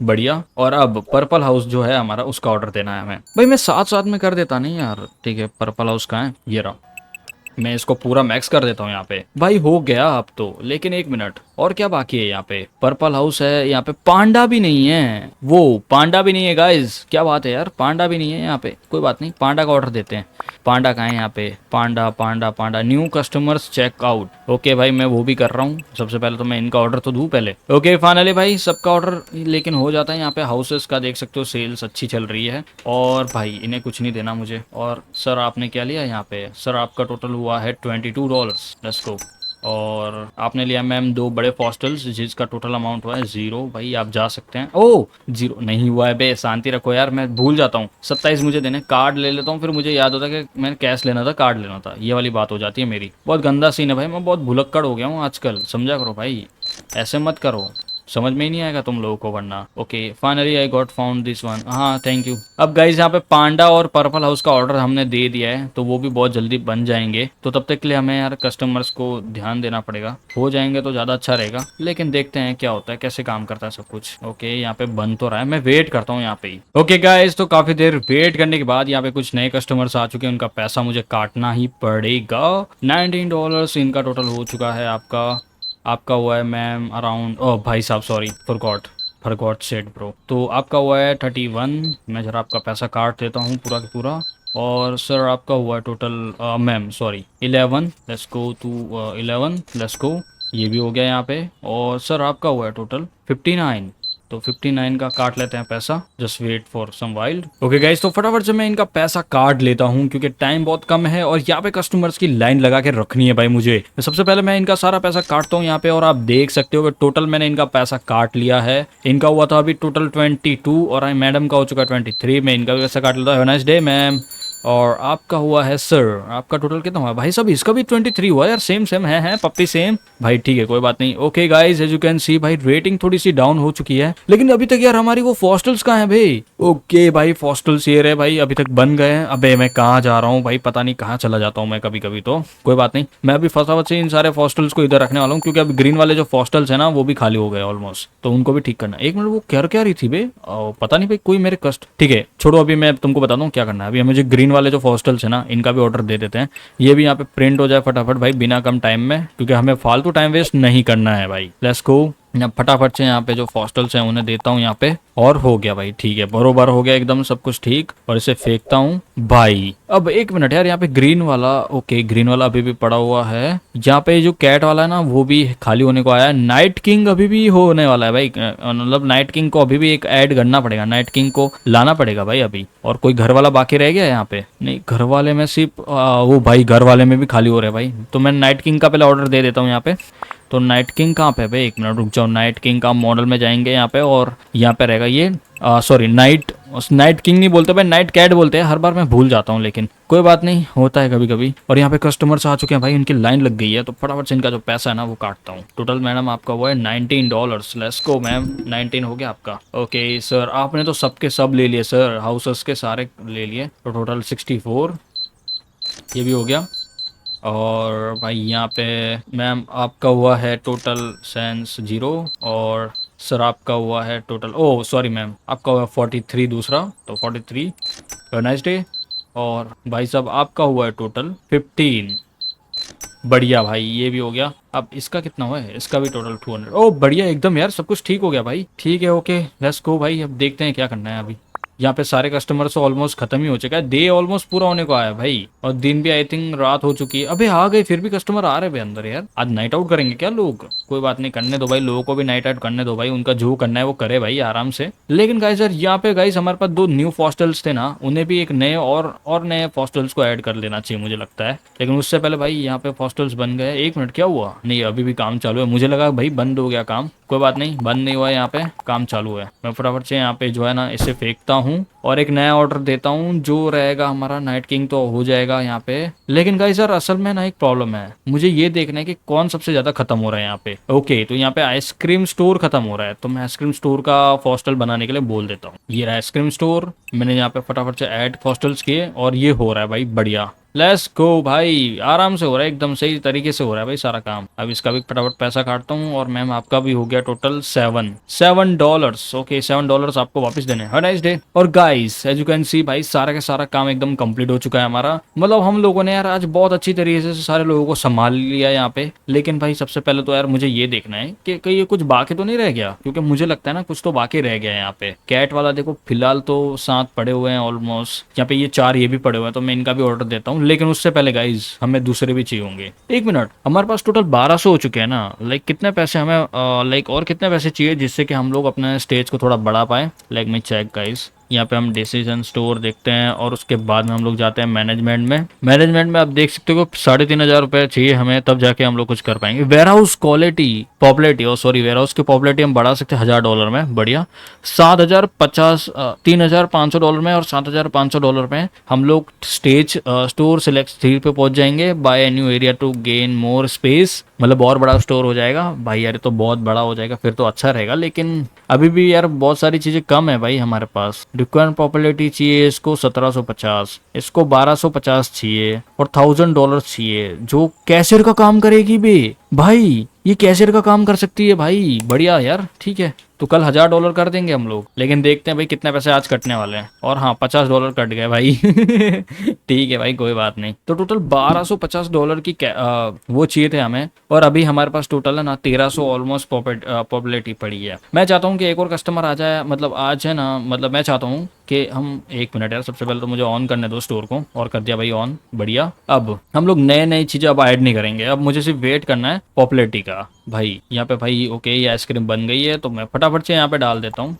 बढ़िया। और अब पर्पल हाउस जो है हमारा, उसका ऑर्डर देना है हमें। भाई मैं साथ साथ में कर देता नहीं यार। ठीक है, पर्पल हाउस कहाँ है? ये रहा। मैं इसको पूरा मैक्स कर देता हूँ यहाँ पे। भाई हो गया अब तो, लेकिन 1 मिनट और क्या बाकी है? यहाँ पे पर्पल हाउस है, यहाँ पे पांडा भी नहीं है। वो पांडा भी नहीं है गाइस, क्या बात है यार, पांडा भी नहीं है यहाँ पे। कोई बात नहीं, पांडा का ऑर्डर देते हैं। पांडा कहाँ है यहाँ पे? पांडा पांडा पांडा, न्यू कस्टमर्स चेकआउट। ओके भाई, मैं वो भी कर रहा हूँ। सबसे पहले तो मैं इनका ऑर्डर तो दूँ पहले। ओके फाइनली भाई सबका ऑर्डर लेकिन हो जाता है। यहाँ पे हाउसेस का देख सकते हो, सेल्स अच्छी चल रही है। और भाई इन्हें कुछ नहीं देना मुझे। और सर आपने क्या लिया यहाँ पे? सर आपका टोटल हुआ है $22। Let's go. और आपने लिया मैम 2 बड़े फॉस्टल्स, जिसका टोटल अमाउंट हुआ है 0। भाई आप जा सकते हैं। ओ 0 नहीं हुआ है बे, शांति रखो यार, मैं भूल जाता हूँ। 27 मुझे देने, कार्ड ले लेता हूँ, फिर मुझे याद होता है कि मैंने कैश लेना था, कार्ड लेना था। ये वाली बात हो जाती है मेरी। बहुत गंदा सीन है भाई, मैं बहुत भुलक्कड़ हो गया हूँ आजकल, समझा करो भाई, ऐसे मत करो, समझ में ही नहीं आएगा तुम लोगों को वरना। Okay finally I got found this one. हाँ थैंक यू। अब गाइज यहाँ पे पांडा और पर्पल हाउस का ऑर्डर हमने दे दिया है, तो वो भी बहुत जल्दी बन जाएंगे। तो तब तक के लिए हमें यार कस्टमर्स को ध्यान देना पड़ेगा। हो जाएंगे तो ज्यादा अच्छा रहेगा, लेकिन देखते हैं क्या होता है, कैसे काम करता है सब कुछ। ओके यहाँ पे बन तो रहा है, मैं वेट करता हूँ यहाँ पे ही। ओके गाइज, तो काफी देर वेट करने के बाद यहाँ पे कुछ नए कस्टमर्स आ चुके हैं, उनका पैसा मुझे काटना ही पड़ेगा। $19 इनका टोटल हो चुका है। आपका हुआ है मैम अराउंड, ओह भाई साहब सॉरी, फॉरगॉट सेट ब्रो। तो आपका हुआ है 31। मैं जरा आपका पैसा काट देता हूँ पूरा का पूरा। और सर आपका हुआ है total ma'am sorry 11। Let's go to 11। Let's go, ये भी हो गया यहाँ पे। और सर आपका हुआ है टोटल 59। तो 59 का काट लेते हैं पैसा। Just wait for some while. Okay guys, तो फटाफट से मैं इनका पैसा काट लेता हूँ, क्योंकि टाइम बहुत कम है और यहाँ पे कस्टमर्स की लाइन लगा के रखनी है भाई मुझे। तो सबसे पहले मैं इनका सारा पैसा काटता हूँ यहाँ पे, और आप देख सकते हो कि टोटल मैंने इनका पैसा काट लिया है। इनका हुआ था अभी टोटल 22 और मैडम का हो चुका 23। मैं इनका भी पैसा काट लेता हूँ। Nice day ma'am. और आपका हुआ है सर, आपका टोटल कितना हुआ भाई साहब? इसका भी 23 हुआ यार, सेम है पप्पी सेम भाई। ठीक है कोई बात नहीं। Okay guys, as you can see भाई रेटिंग थोड़ी सी डाउन हो चुकी है, लेकिन अभी तक यार हमारी वो फॉस्टल्स कहाँ है भाई? ओके भाई फॉस्टल्स ये रहे भाई, अभी तक बन गए हैं। अबे मैं कहाँ जा रहा हूँ भाई, पता नहीं कहाँ चला जाता हूँ मैं कभी कभी। तो कोई बात नहीं, मैं अभी फटाफट से इन सारे फॉस्टल्स को इधर रखने वाला हूँ, क्योंकि अभी ग्रीन वाले जो फॉस्टल्स है ना वो भी खाली हो गए ऑलमोस्ट, तो उनको भी ठीक करना है। 1 मिनट, वो क्या रही थी बे? पता नहीं भाई, कोई मेरे कस्ट। ठीक है छोड़ो, अभी मैं तुमको बता दूँ क्या करना है। अभी मुझे ग्रीन वाले जो फॉस्टल्स है ना, इनका भी ऑर्डर दे देते हैं। ये भी यहाँ पे प्रिंट हो जाए फटाफट भाई, बिना कम टाइम में, क्योंकि हमें फालतू टाइम वेस्ट नहीं करना है भाई। Let's go. फटाफट से यहाँ पे जो फॉस्टल्स हैं उन्हें देता हूँ यहाँ पे, और हो गया भाई। ठीक है बरोबर हो गया एकदम सब कुछ ठीक। और इसे फेंकता हूँ भाई। अब 1 मिनट यार, यहाँ पे ग्रीन वाला, ओके ग्रीन वाला अभी भी पड़ा हुआ है। यहाँ पे जो कैट वाला है ना वो भी खाली होने को आया है। नाइट किंग अभी भी होने वाला है भाई, मतलब नाइट किंग को अभी भी एक ऐड करना पड़ेगा, नाइट किंग को लाना पड़ेगा भाई अभी। और कोई घर वाला बाकी रह गया है यहाँ पे? नहीं, घर वाले में सिर्फ वो भाई, घर वाले में भी खाली हो रहे हैं भाई। तो मैं नाइट किंग का पहले ऑर्डर दे देता हूँ यहाँ पे। तो नाइट किंग कहाँ पे भाई? 1 मिनट रुक जाओ। नाइट किंग का मॉडल में जाएंगे यहाँ पे, और यहाँ पे रहेगा ये सॉरी नाइट उस नाइट किंग नहीं बोलते भाई, नाइट कैट बोलते हैं, हर बार मैं भूल जाता हूँ, लेकिन कोई बात नहीं, होता है कभी कभी। और यहाँ पे कस्टमर्स आ चुके हैं भाई, इनकी लाइन लग गई है, तो फटाफट से इनका जो पैसा है ना वो काटता हूँ। टोटल मैडम आपका वो है $19। लेट्स गो मैम, 19 हो गया आपका। ओके सर, आपने तो सबके सब ले लिए सर, हाउसेस के सारे ले लिए, तो टोटल 64, ये भी हो गया। और भाई यहाँ पे मैम आपका हुआ है टोटल सेंस 0, और सर आपका हुआ है टोटल, ओह सॉरी मैम, आपका हुआ 43 दूसरा, तो 43, नाइस डे। और भाई साहब आपका हुआ है टोटल 15, बढ़िया भाई, ये भी हो गया। अब इसका कितना हुआ है, इसका भी टोटल 200, ओह बढ़िया एकदम यार, सब कुछ ठीक हो गया भाई, ठीक है ओके लेट्स गो भाई, अब देखते हैं क्या करना है अभी। यहाँ पे सारे कस्टमर्स ऑलमोस्ट खत्म ही हो चुका है, डे ऑलमोस्ट पूरा होने को आया है भाई, और दिन भी आई थिंक रात हो चुकी है। अबे आ गए, फिर भी कस्टमर आ रहे हैं अंदर यार, आज नाइट आउट करेंगे क्या लोग? कोई बात नहीं, करने दो भाई, लोगों को भी नाइट आउट करने दो भाई, उनका जो करना है वो करे भाई आराम से। लेकिन गाइस यार यहाँ पे गाइस हमारे पास 2 न्यू फॉस्टल्स थे ना, उन्हें भी एक नए और नए फॉस्टल्स को ऐड कर लेना चाहिए मुझे लगता है। लेकिन उससे पहले भाई यहाँ पे फॉस्टल्स बन गए, 1 मिनट क्या हुआ, नहीं अभी भी काम चालू है, मुझे लगा भाई बंद हो गया काम, कोई बात नहीं, बंद नहीं हुआ है, यहाँ पे काम चालू है। मैं फटाफट से यहाँ पे जो है ना इसे फेंकता हूँ और एक नया ऑर्डर देता हूँ, जो रहेगा हमारा नाइट किंग तो हो जाएगा यहाँ पे। लेकिन गाइस यार असल में ना एक प्रॉब्लम है, मुझे ये देखना है कि कौन सबसे ज्यादा खत्म हो रहा है यहाँ पे। ओके तो यहाँ पे आइसक्रीम स्टोर खत्म हो रहा है, तो मैं आइसक्रीम स्टोर का फॉस्टल बनाने के लिए बोल देता हूँ। ये रहा आइसक्रीम स्टोर, मैंने यहाँ पे फटाफट से ऐड फॉस्टल्स किए और ये हो रहा है भाई बढ़िया, लेट्स गो भाई, आराम से हो रहा है, एकदम सही तरीके से हो रहा है भाई सारा काम। अब इसका भी फटाफट पैसा काटता हूँ, और मैम आपका भी हो गया टोटल $7। ओके $7 आपको वापस देने, हैव नाइस डे। और guys as you can see भाई सारा का सारा काम एकदम कंप्लीट हो चुका है हमारा, मतलब हम लोगों ने यार आज बहुत अच्छी तरीके से सारे लोगों को संभाल लिया यहाँ पे। लेकिन भाई सबसे पहले तो यार मुझे ये देखना है कि कहीं ये कुछ बाकी तो नहीं रह गया, क्योंकि मुझे लगता है ना कुछ तो बाकी रह गया है यहाँ पे। कैट वाला देखो फिलहाल तो 7 पड़े हुए हैं ऑलमोस्ट, यहाँ पे ये 4 ये भी पड़े हुए हैं, तो मैं इनका भी ऑर्डर देता हूँ। लेकिन उससे पहले गाइज हमें दूसरे भी चाहिए होंगे। 1 मिनट, हमारे पास टोटल 1200 हो चुके हैं ना, लाइक कितने पैसे हमें लाइक और कितने पैसे चाहिए जिससे कि हम लोग अपने स्टेज को थोड़ा बढ़ा पाए। लाइक मी चेक गाइज, यहाँ पे हम डिसीजन स्टोर देखते हैं और उसके बाद में हम लोग जाते हैं मैनेजमेंट में। मैनेजमेंट में आप देख सकते हो 3,500 रुपए हमें, तब जाके हम लोग कुछ कर पाएंगे। वेयर हाउस क्वालिटी पॉपुलेटी, और सॉरी वेयर हाउस की पॉपुलेटी हम बढ़ा सकते हैं $1000 में, बढ़िया। 7,050 $3,500 में और $7,500 में हम लोग स्टेज स्टोर सिलेक्ट 3 पे पहुंच जाएंगे। By new area to gain more space, मतलब और बड़ा स्टोर हो जाएगा भाई यार, ये तो बहुत बड़ा हो जाएगा, फिर तो अच्छा रहेगा। लेकिन अभी भी यार बहुत सारी चीजें कम है भाई हमारे पास। रिक्वायर्ड पॉपुलैरिटी चाहिए इसको 1750, इसको 1250 चाहिए, और $1000 चाहिए, जो कैशियर का काम करेगी बे भाई, ये कैशियर का काम कर सकती है भाई, बढ़िया यार, ठीक है। तो कल $1000 कर देंगे हम लोग, लेकिन देखते हैं भाई कितने पैसे आज कटने वाले हैं। और हाँ $50 कट गए भाई ठीक है भाई कोई बात नहीं। तो टोटल $1250 की वो चाहिए थे हमें, और अभी हमारे पास टोटल है ना 1300 ऑलमोस्ट पॉपुलैरिटी पड़ी है। मैं चाहता हूँ कि एक और कस्टमर आ जाए, मतलब आज है ना, मतलब मैं चाहता हूँ कि हम 1 मिनट यार, सबसे पहले तो मुझे ऑन करने दो स्टोर को, और कर दिया भाई ऑन, बढ़िया। अब हम लोग नए नई चीजें अब ऐड नहीं करेंगे, अब मुझे सिर्फ वेट करना है पॉपुलैरिटी का भाई। यहाँ पे भाई ओके ये आइसक्रीम बन गई है, तो मैं फटाफट से यहाँ पे डाल देता हूँ,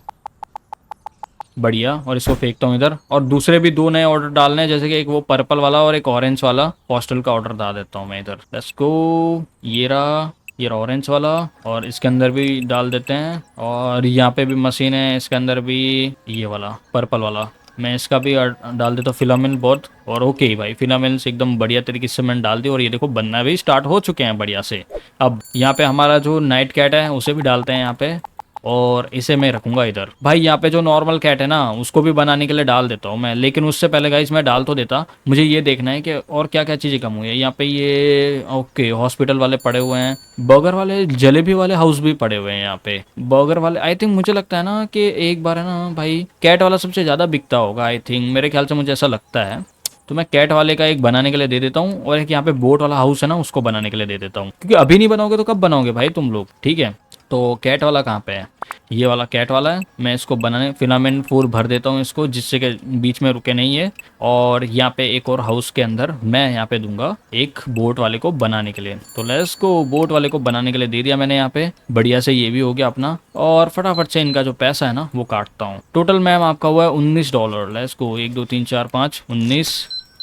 बढ़िया। और इसको फेंकता हूँ इधर, और दूसरे भी 2 नए ऑर्डर डालने हैं, जैसे कि एक वो पर्पल वाला और एक ऑरेंज वाला हॉस्टल का ऑर्डर डाल देता हूँ मैं इधर। लेट्स गो, ये रहा ऑरेंज वाला, और इसके अंदर भी डाल देते हैं। और यहाँ पे भी मशीन है, इसके अंदर भी ये वाला पर्पल वाला, मैं इसका भी डाल देता हूँ फिलामेंट बोर्ड। और ओके भाई फिलामेंट्स एकदम बढ़िया तरीके से मैंने डाल दी, और ये देखो बनना भी स्टार्ट हो चुके हैं बढ़िया से। अब यहाँ पे हमारा जो नाइट कैट है उसे भी डालते हैं यहाँ पे, और इसे मैं रखूंगा इधर। भाई यहाँ पे जो नॉर्मल कैट है ना उसको भी बनाने के लिए डाल देता हूँ मैं, लेकिन उससे पहले गाइस मैं डाल तो देता, मुझे ये देखना है कि और क्या क्या चीज़ें कम हुई है। यहाँ पे ये ओके हॉस्पिटल वाले पड़े हुए हैं, बर्गर वाले जलेबी वाले हाउस भी पड़े हुए हैं यहाँ पे। बर्गर वाले आई थिंक मुझे लगता है ना कि एक बार है ना भाई कैट वाला सबसे ज़्यादा बिकता होगा, आई थिंक मेरे ख्याल से मुझे ऐसा लगता है। तो मैं कैट वाले का एक बनाने के लिए दे देता हूँ, और एक यहाँ पे बोट वाला हाउस है ना उसको बनाने के लिए दे देता हूँ, क्योंकि अभी नहीं बनाओगे तो कब बनाओगे भाई तुम लोग, ठीक है। तो कैट वाला कहाँ पे है, ये वाला कैट वाला है, मैं इसको बनाने फिलामेंट फूल भर देता हूँ इसको, जिससे कि बीच में रुके नहीं है। और यहाँ पे एक और हाउस के अंदर मैं यहाँ पे दूंगा एक बोट वाले को बनाने के लिए। तो लेट्स को बोट वाले को बनाने के लिए दे दिया मैंने यहाँ पे, बढ़िया से ये भी हो गया अपना। और फटाफट से इनका जो पैसा है ना वो काटता हूँ। टोटल मैम आपका हुआ है $19। लेट्स को 1 2 3 4 5 19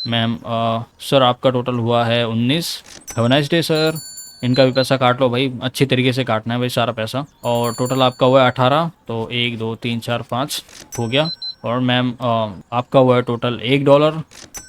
मैम। सर आपका टोटल हुआ है 19। Have a nice day sir. इनका भी पैसा काट लो भाई, अच्छी तरीके से काटना है भाई सारा पैसा। और टोटल आपका हुआ है 18, तो 1 2 3 4 5 हो गया। और मैम आपका हुआ है टोटल $1।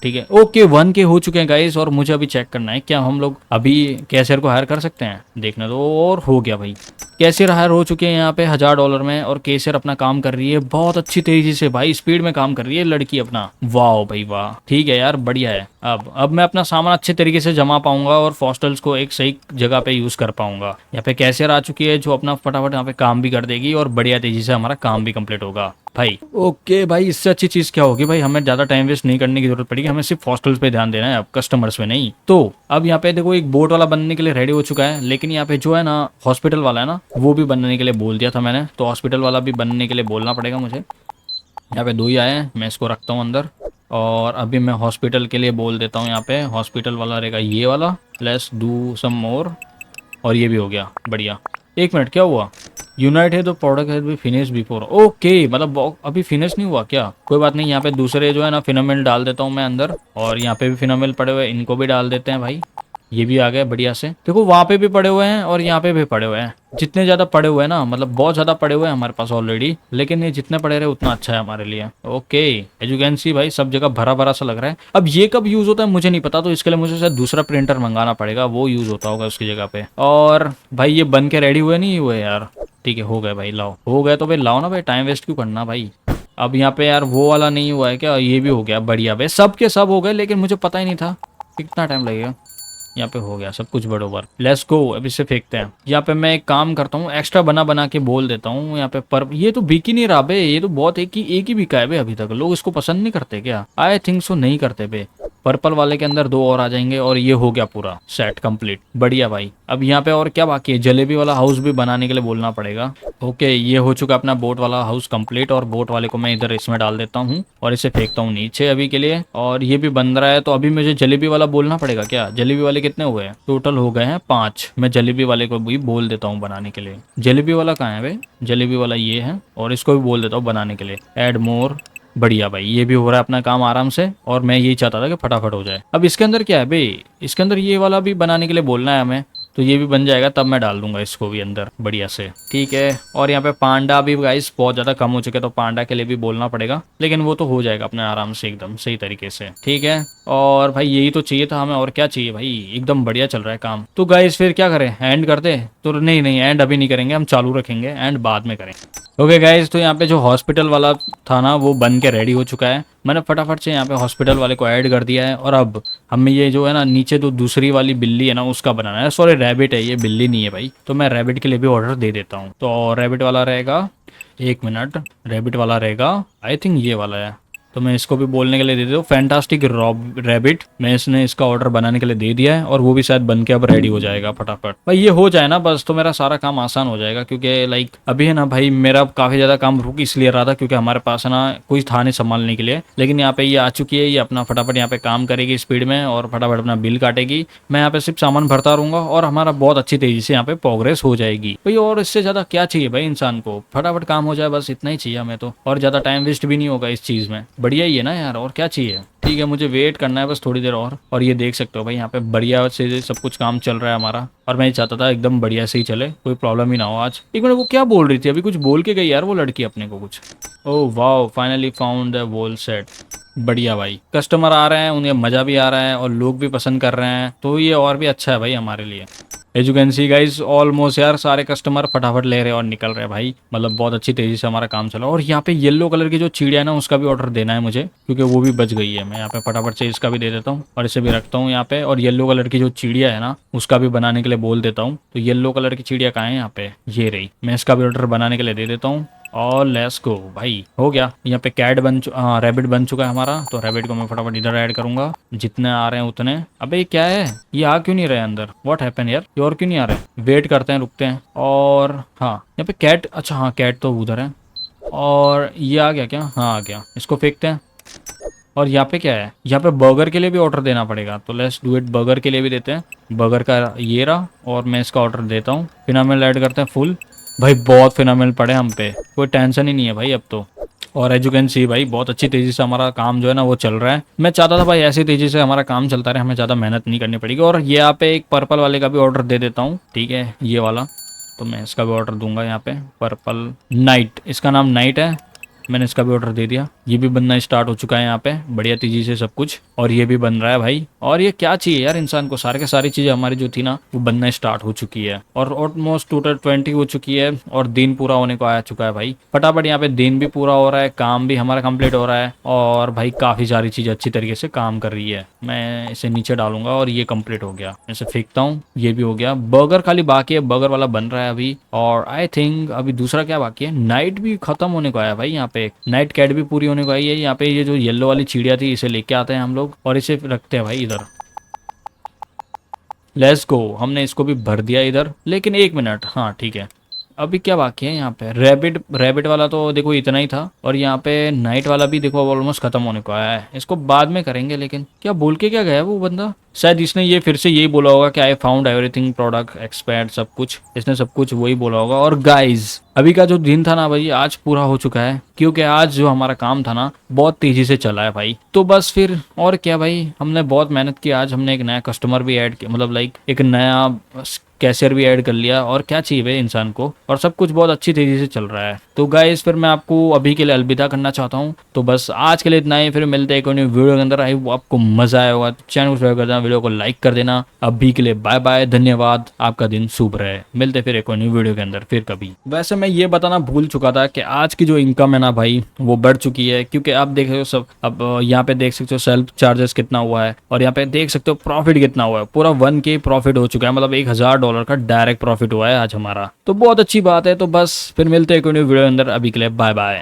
ठीक है, ओके 1K हो चुके हैं गाइस। और मुझे अभी चेक करना है क्या हम लोग अभी कैशियर को हायर कर सकते हैं, देखने दो। और हो गया भाई, कैशियर हायर हो चुके हैं यहाँ पे $1000 में। और कैशियर अपना काम कर रही है बहुत अच्छी तेजी से भाई, स्पीड में काम कर रही है लड़की अपना। वाह भाई वाह, ठीक है यार, बढ़िया है। अब मैं अपना सामान अच्छे तरीके से जमा पाऊंगा और फॉस्टल्स को एक सही जगह पे यूज कर पाऊंगा। यहाँ पे कैशियर आ चुकी है जो अपना फटाफट यहाँ पे काम भी कर देगी और बढ़िया तेजी से हमारा काम भी कंप्लीट होगा भाई। ओके भाई, इससे अच्छी चीज क्या होगी भाई, हमें ज्यादा टाइम वेस्ट नहीं करने की जरूरत पड़ेगी, हमें सिर्फ हॉस्टल्स पे ध्यान देना है, अब कस्टमर्स पे नहीं। तो अब यहाँ पे देखो एक बोट वाला बनने के लिए रेडी हो चुका है, लेकिन यहाँ पे जो है ना हॉस्पिटल वाला है ना, वो भी बनने के लिए बोल दिया था मैंने, तो हॉस्पिटल वाला भी बनने के लिए बोलना पड़ेगा मुझे। यहाँ पे 2 ही आए हैं, मैं इसको रखता हूँ अंदर। और अभी मैं हॉस्पिटल के लिए बोल देता हूँ, यहाँ पे हॉस्पिटल वाला रहेगा ये वाला। लेट्स डू सम मोर। और ये भी हो गया, बढ़िया। एक मिनट, क्या हुआ? यूनाइट है तो प्रोडक्ट है भी फिनिश बिफोर। ओके, मतलब अभी फिनिश नहीं हुआ क्या? कोई बात नहीं, यहाँ पे दूसरे जो है ना फिनोमिल डाल देता हूँ मैं अंदर। और यहाँ पे भी फिनोमिल पड़े हुए हैं, इनको भी डाल देते हैं भाई। ये भी आ गए बढ़िया से। देखो वहाँ पे भी पड़े हुए हैं और यहाँ पे भी पड़े हुए हैं। जितने ज्यादा पड़े हुए हैं ना, मतलब बहुत ज्यादा पड़े हुए हैं हमारे पास ऑलरेडी, लेकिन ये जितने पड़े रहे उतना अच्छा है हमारे लिए। ओके, एजुकेंसी भाई सब जगह भरा भरा सा लग रहा है। अब ये कब यूज होता है मुझे नहीं पता, तो इसके लिए मुझे शायद दूसरा प्रिंटर मंगाना पड़ेगा, वो यूज होता होगा उसकी जगह पे। और भाई ये बन के रेडी हुए नहीं हुए यार? ठीक है, हो गए भाई, लाओ। हो गए तो भाई लाओ ना भाई, टाइम वेस्ट क्यों करना भाई। अब यहाँ पे यार वो वाला नहीं हुआ है क्या? ये भी हो गया, बढ़िया भाई, सब के सब हो गए, लेकिन मुझे पता ही नहीं था कितना टाइम लगेगा। यहाँ पे हो गया सब कुछ बरोबर। लेट्स गो, अब इसे फेंकते हैं। यहाँ पे मैं एक काम करता हूँ, एक्स्ट्रा बना बना के बोल देता हूँ यहाँ पे। पर ये तो बिक ही नहीं रहा बे, ये तो बहुत एक ही बिका है बे अभी तक। लोग इसको पसंद नहीं करते क्या? आई थिंक सो नहीं करते बे। पर्पल वाले के अंदर 2 और आ जाएंगे और ये हो गया पूरा सेट कंप्लीट, बढ़िया भाई। अब यहाँ पे और क्या बाकी है? जलेबी वाला हाउस भी बनाने के लिए बोलना पड़ेगा। ओके, ये हो चुका अपना बोट वाला हाउस कंप्लीट। और बोट वाले को मैं इधर इसमें डाल देता हूँ और इसे फेंकता हूँ नीचे अभी के लिए। और ये भी बन रहा है, तो अभी मुझे जलेबी वाला बोलना पड़ेगा क्या? जलेबी वाले कितने हुए हैं? टोटल हो गए हैं 5। मैं जलेबी वाले को भी बोल देता हूँ बनाने के लिए। जलेबी वाला कहाँ है भाई? जलेबी वाला ये है, और इसको भी बोल देता हूँ बनाने के लिए। ऐड मोर, बढ़िया भाई, ये भी हो रहा है अपना काम आराम से। और मैं यही चाहता था कि फटाफट हो जाए। अब इसके अंदर क्या है भाई? इसके अंदर ये वाला भी बनाने के लिए बोलना है हमें, तो ये भी बन जाएगा, तब मैं डाल दूंगा इसको भी अंदर बढ़िया से। ठीक है, और यहाँ पे पांडा भी गाइस बहुत ज्यादा कम हो चुके, तो पांडा के लिए भी बोलना पड़ेगा, लेकिन वो तो हो जाएगा अपने आराम से एकदम सही तरीके से। ठीक है, और भाई यही तो चाहिए था हमें, और क्या चाहिए भाई, एकदम बढ़िया चल रहा है काम। तो गाइस फिर क्या करें, एंड कर दे? तो नहीं नहीं, एंड अभी नहीं करेंगे, हम चालू रखेंगे, एंड बाद में करेंगे। ओके गाइज, तो यहाँ पे जो हॉस्पिटल वाला था ना, वो बन के रेडी हो चुका है। मैंने फटाफट से यहाँ पे हॉस्पिटल वाले को ऐड कर दिया है। और अब हमें ये जो है ना नीचे जो दूसरी वाली बिल्ली है ना, उसका बनाना है। सॉरी, रैबिट है ये, बिल्ली नहीं है भाई। तो मैं रैबिट के लिए भी ऑर्डर दे देता हूँ। तो रैबिट वाला रहेगा, 1 मिनट, रैबिट वाला रहेगा, आई थिंक ये वाला है। तो मैं इसको भी बोलने के लिए दे देता हूँ, फैंटास्टिक रैबिट। मैं इसने इसका ऑर्डर बनाने के लिए दे दिया है, और वो भी शायद बन के अब रेडी हो जाएगा फटाफट। भाई ये हो जाए ना बस, तो मेरा सारा काम आसान हो जाएगा। क्योंकि लाइक अभी है ना भाई, मेरा काफी ज्यादा काम रुक इसलिए रहा था क्योंकि हमारे पास है ना कोई था नहीं संभालने के लिए। लेकिन यहाँ पे ये आ चुकी है, ये अपना फटाफट यहाँ पे काम करेगी स्पीड में, और फटाफट अपना बिल काटेगी। मैं यहाँ पे सिर्फ सामान भरता रहूंगा, और हमारा बहुत अच्छी तेजी से यहाँ पे प्रोग्रेस हो जाएगी भाई। और इससे ज्यादा क्या चाहिए भाई इंसान को, फटाफट काम हो जाए बस, इतना ही चाहिए हमें तो। और ज्यादा टाइम वेस्ट भी नहीं होगा इस चीज में, बढ़िया ही है ना यार, और क्या चाहिए। ठीक है, मुझे वेट करना है बस थोड़ी देर और ये देख सकते हो भाई यहाँ पे बढ़िया से सब कुछ काम चल रहा है हमारा। और मैं चाहता था एकदम बढ़िया से ही चले, कोई प्रॉब्लम ही ना हो आज। एक मिनट, वो क्या बोल रही थी अभी? कुछ बोल के गई यार वो लड़की अपने को कुछ। Oh wow, finally found the wall set. बढ़िया भाई, कस्टमर आ रहे हैं, उन्हें मजा भी आ रहा है और लोग भी पसंद कर रहे हैं, तो ये और भी अच्छा है भाई हमारे लिए। As you can see guys, almost यार सारे कस्टमर फटाफट ले रहे हैं और निकल रहे हैं भाई। मतलब बहुत अच्छी तेजी से हमारा काम चला। और यहाँ पे येलो कलर की जो चिड़िया है ना, उसका भी ऑर्डर देना है मुझे, क्योंकि वो भी बच गई है। मैं यहाँ पे फटाफट से इसका भी दे देता हूँ, और इसे भी रखता हूँ यहाँ पे। और येलो कलर की जो चिड़िया है ना, उसका भी बनाने के लिए बोल देता हूँ। तो येलो कलर की चिड़िया कहाँ है? यहाँ पे ये रही। मैं इसका भी ऑर्डर बनाने के लिए दे देता हूँ। और लेट्स गो भाई, हो गया। यहाँ पे कैट रैबिट बन चुका है हमारा। तो रैबिट को मैं फटाफट इधर ऐड करूंगा, जितने आ रहे हैं उतने। अबे ये क्या है, ये आ क्यों नहीं रहे अंदर? व्हाट हैपन यार, ये और क्यों नहीं आ रहे? वेट करते हैं, रुकते हैं। और हाँ, यहाँ पे कैट, अच्छा हाँ कैट तो उधर है। और ये आ गया क्या? हाँ आ गया, इसको फेंकते हैं। और यहाँ पे क्या है? यहाँ पे बर्गर के लिए भी ऑर्डर देना पड़ेगा, तो लेट्स डू इट, बर्गर के लिए भी देते हैं। बर्गर का ये रहा, और मैं इसका ऑर्डर देता हूँ। फिनोमिनल ऐड करते हैं फुल। भाई बहुत फिनोमिनल पड़े हम पे, कोई टेंशन ही नहीं है भाई अब तो। और एज यू कैन सी भाई, बहुत अच्छी तेजी से हमारा काम जो है ना वो चल रहा है। मैं चाहता था भाई ऐसी तेजी से हमारा काम चलता रहे, हमें ज़्यादा मेहनत नहीं करनी पड़ेगी। और ये यहाँ पे एक पर्पल वाले का भी ऑर्डर दे देता हूँ, ठीक है, ये वाला। तो मैं इसका भी ऑर्डर दूंगा यहाँ पे, पर्पल नाइट, इसका नाम नाइट है। मैंने इसका भी ऑर्डर दे दिया। ये भी बनना स्टार्ट हो चुका है यहाँ पे बढ़िया तेजी से सब कुछ, और ये भी बन रहा है भाई। और ये क्या चाहिए यार इंसान को, सारे के सारी चीजें हमारी जो थी ना वो बनना स्टार्ट हो चुकी है, और ऑलमोस्ट टोटल 20 हो चुकी है, और दिन पूरा होने को आ चुका है भाई। फटाफट यहाँ पे दिन भी पूरा हो रहा है, काम भी हमारा कंप्लीट हो रहा है, और भाई काफी सारी चीजें अच्छी तरीके से काम कर रही है। मैं इसे नीचे डालूंगा और ये कंप्लीट हो गया, इसे फेंकता हूँ। ये भी हो गया। बर्गर खाली बाकी है, बर्गर वाला बन रहा है अभी। और आई थिंक अभी दूसरा क्या बाकी है, नाइट भी खत्म होने को आया भाई। यहाँ पे नाइट कैट भी पूरी होने को आई है। यहाँ पे ये जो येलो वाली चिड़िया थी इसे लेके आते हैं हम लोग, और इसे रखते हैं भाई इधर। लेट्स गो, हमने इसको भी भर दिया इधर। लेकिन एक मिनट, हाँ ठीक है, अभी क्या बाकी है यहाँ पे। रैबिट, रैबिट वाला तो देखो इतना ही था, और यहाँ पे नाइट वाला भी देखो ऑलमोस्ट खत्म होने को आया है। इसको बाद में करेंगे। लेकिन क्या बोल के क्या गया वो बंदा, शायद इसने ये फिर से यही बोला होगा कि I found everything, product expert, सब कुछ इसने सब कुछ वही बोला होगा। और गाइज अभी का जो दिन था ना भाई आज पूरा हो चुका है, क्योंकि आज जो हमारा काम था ना बहुत तेजी से चला है भाई। तो बस फिर और क्या भाई, हमने बहुत मेहनत की। आज हमने एक नया कस्टमर भी ऐड किया, मतलब लाइक एक नया कैशियर भी ऐड कर लिया, और क्या चाहिए भाई इंसान को, और सब कुछ बहुत अच्छी तेजी से चल रहा है। तो गाइस फिर मैं आपको अभी के लिए अलविदा करना चाहता हूँ। तो बस आज के लिए इतना ही, फिर मिलते हैं एक और वीडियो के अंदर। आई वो आपको मजा आया होगा, चैनल को सब्सक्राइब कर देना, वीडियो को लाइक कर देना। अभी के लिए बाय बाय, धन्यवाद, आपका दिन शुभ रहे। मिलते फिर एक और वीडियो के अंदर फिर कभी। वैसे मैं ये बताना भूल चुका था कि आज की जो इनकम है ना भाई वो बढ़ चुकी है, क्योंकि आप देख रहे हो सब, अब यहाँ पे देख सकते हो सेल्फ चार्जेस कितना हुआ है, और यहाँ पे देख सकते हो प्रॉफिट कितना हुआ है। पूरा 1K प्रॉफिट हो चुका है, मतलब $1000 का डायरेक्ट प्रॉफिट हुआ है आज हमारा। तो बहुत अच्छी बात है। तो बस फिर मिलते हैं एक वीडियो के अंदर, अभी के लिए बाय बाय।